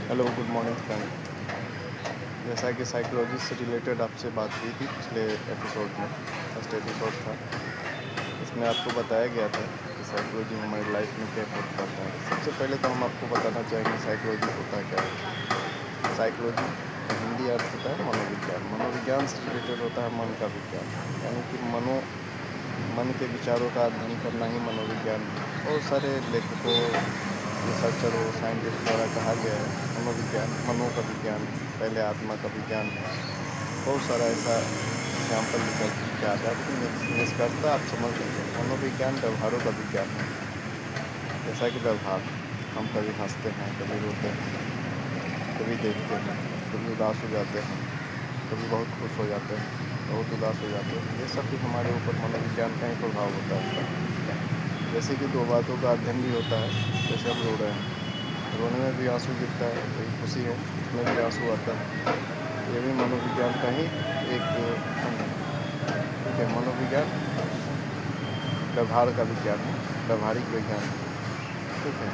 Hello, good morning friend. जैसा कि psychology से रिलेटेड आपसे बात हुई थी पिछले एपिसोड में, फर्स्ट एपिसोड था। इसमें आपको बताया गया था कि साइकोलॉजी हमारी लाइफ में क्या इफेक्ट करता है। सबसे पहले तो हम आपको बताना चाहेंगे साइकोलॉजी होता क्या है। साइकोलॉजी का हिंदी अर्थ होता है मनोविज्ञान। मनोविज्ञान से रिलेटेड होता है मन का विज्ञान, यानी कि मन के विचारों का अध्ययन करना ही मनोविज्ञान। बहुत सारे लेखकों, रिसर्चर और साइंटिस्ट द्वारा कहा गया है मनोविज्ञान मनो का विज्ञान, पहले आत्मा का विज्ञान है। बहुत सारा ऐसा एग्जाम्पल निकल के आता है, लेकिन निष्कर्षता आप समझ लीजिए मनोविज्ञान व्यवहारों का विज्ञान है। जैसा कि व्यवहार, हम कभी हंसते हैं, कभी रोते हैं, कभी देखते हैं, कभी उदास हो जाते हैं, कभी बहुत खुश हो जाते हैं, बहुत उदास हो जाते हैं। ये सब भी हमारे ऊपर मनोविज्ञान का ही प्रभाव होता है। जैसे कि दो बातों का अध्ययन भी होता है। जैसे हम रो रहे हैं, रोने में भी आंसू गिरता है, कोई खुशी है उसमें भी आंसू आता है। ये भी मनोविज्ञान का ही एक अंग है। ठीक है, मनोविज्ञान व्यवहार का विज्ञान है, व्यवहारिक विज्ञान है। ठीक है,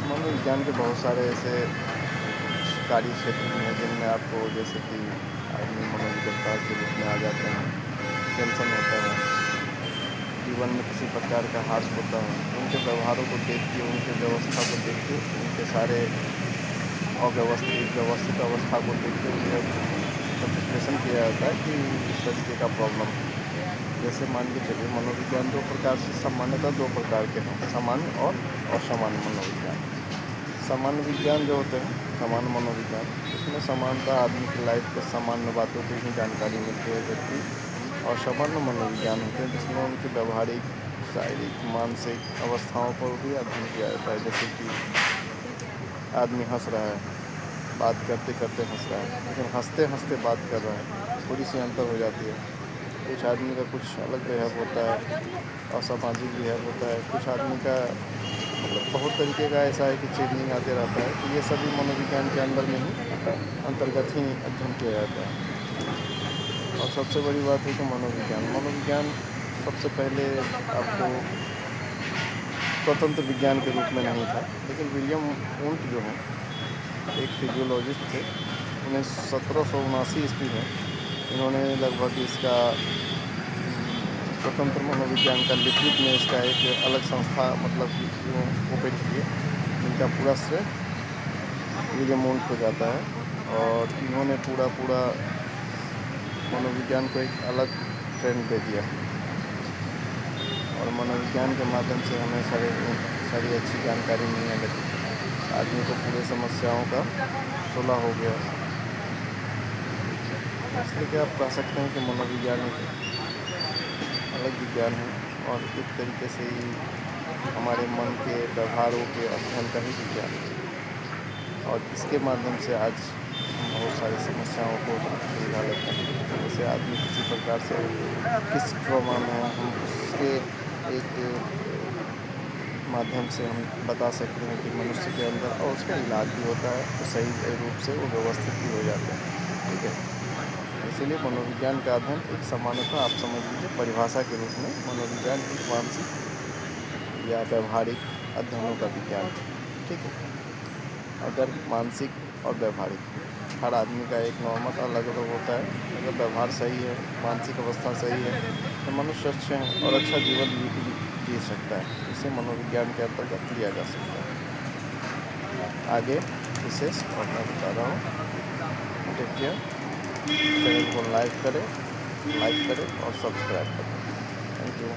मनोविज्ञान के बहुत सारे ऐसे कार्य क्षेत्र भी हैं जिनमें आपको, जैसे कि आदमी मनोविज्ञता के रूप में आ जाते हैं। टेंशन होता है, जीवन में किसी प्रकार का हार्स होता है, उनके व्यवहारों को देख के, उनके व्यवस्था को देख के, उनके सारे व्यवस्थित अवस्था को देख के उन्हें विश्लेषण किया जाता है कि इस तरीके का प्रॉब्लम है। जैसे मान के चलिए, मनोविज्ञान दो प्रकार से, सामान्यतः दो प्रकार के हैं, सामान्य और असामान्य मनोविज्ञान। सामान्य विज्ञान जो होते हैं, सामान्य मनोविज्ञान, इसमें समानता आदमी की लाइफ के सामान्य बातों की ही जानकारी मिलती है। जबकि असामान्य मनोविज्ञान होते हैं जिसमें उनकी व्यवहारिक, शारीरिक, मानसिक अवस्थाओं पर भी अध्ययन किया जाता है। जैसे कि आदमी हंस रहा है, बात करते करते हंस रहा है, लेकिन हंसते हंसते बात कर रहा है, थोड़ी सी अंतर हो जाती है। कुछ आदमी का कुछ अलग बिहेव होता है, असामाजिक बिहेव होता है। कुछ आदमी का मतलब बहुत तरीके का ऐसा है कि चेंजिंग आते रहता है। तो ये सभी मनोविज्ञान के अंदर में ही अंतर्गत ही अध्ययन किया जाता है। और सबसे बड़ी बात है कि मनोविज्ञान सबसे पहले आपको स्वतंत्र विज्ञान के रूप में नहीं था, लेकिन विलियम वुंट जो हैं, एक फिजियोलॉजिस्ट थे। उन्हें 1779 ईस्वी में इन्होंने लगभग इसका स्वतंत्र मनोविज्ञान का लिखित में इसका एक अलग संस्था मतलब ओपन किए, जिनका पूरा श्रेय विलियम वुंट को जाता है। और इन्होंने पूरा मनोविज्ञान को एक अलग ट्रेंड दे दिया। और मनोविज्ञान के माध्यम से हमें सारी अच्छी जानकारी नहीं है, लेकिन आदमी को पूरे समस्याओं का सुलह हो गया। इसलिए कि आप कह सकते हैं कि मनोविज्ञान एक अलग विज्ञान है और एक तरीके से ही हमारे मन के व्यवहारों के अध्ययन का ही विज्ञान है। और इसके माध्यम से आज हम बहुत सारी समस्याओं को सुलझा लेते हैं। जैसे आदमी किसी प्रकार से किस ट्रॉमा में, हम उसके एक माध्यम से हम बता सकते हैं कि मनुष्य के अंदर, और उसका इलाज भी होता है, तो सही रूप से वो व्यवस्थित भी हो जाते हैं। ठीक है, इसीलिए मनोविज्ञान का अध्ययन एक सामान्यतः आप समझ लीजिए परिभाषा के रूप में मनोविज्ञान एक मानसिक या व्यवहारिक अध्ययनों का विज्ञान है। ठीक है, अगर मानसिक और व्यवहारिक, हर आदमी का एक नॉर्मल अलग अलग होता है। अगर व्यवहार सही है, मानसिक अवस्था सही है, तो मनुष्य अच्छे हैं और अच्छा जीवन जी सकता है। इसे मनोविज्ञान के अंतर्गत लिया जा सकता है। आगे विशेष और मैं बता रहा हूँ। Take care. चैनल को लाइक करें और सब्सक्राइब करें। Thank you.